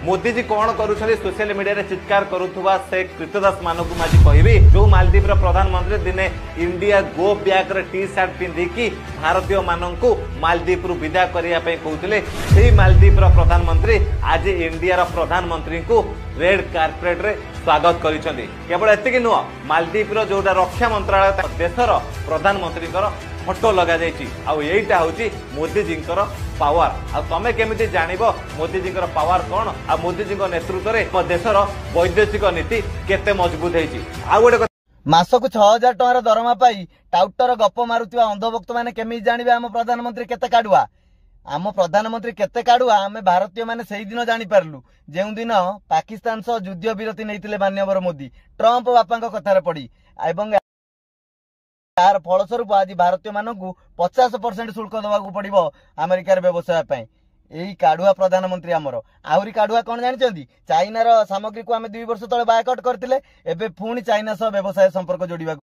मोदी जी कौन करुछथि social media रे चित्कार करुथुवा से कृतदास मानकु माजी कहबी जो मालदीव रो प्रधानमंत्री दिने इंडिया गो बैक रे टी शर्ट पिंधिकी भारतीय मानकु मालदीव रु विदा करिया पे कहउतले सेही मालदीव रो प्रधानमंत्री आज इंडिया रो प्रधानमंत्री को रेड कार्पेट रे स्वागत करिसथि। केवल एतिकी नुह मालदीव रो जोटा रक्षा मंत्रालय देशर प्रधानमंत्री फोटो लगा जाइछि आउ एइटा होछि मोदी जी पावर। आ तमे केमिति जानिबो मोदी जी पावर कोन आ मोदी जी नेतृत्व में देशर वैदेशिक नीति केते मजबूत होइछि। आ गोटे मासकु 6000 टंकार दरमा पाई टाउटर गप मारुतिबा अंधभक्त माने केमि जानिबे आम प्रधानमंत्री केते काडुआ। आम प्रधानमंत्री केते काडुआ आमे भारतीय माने सेही दिन जानि पारलु जेउ दिन पाकिस्तान सह युद्ध विरति नैतिले मान्यवर मोदी ट्रम्प बापांक कथारे पड़ी एवं यार फलस्वरूप आज भारतीय मानकु 50% शुल्क दवाकू पड़िबो अमेरिकार व्यवसाय पे। यही काढ़ुआ प्रधानमंत्री आमर आहरी काढ़ुआ कौन जानते चाइनार सामग्री को आम 2 वर्ष तले बायकट करते एबे पुणी चाइना सह व्यवसाय संपर्क जोड़ा।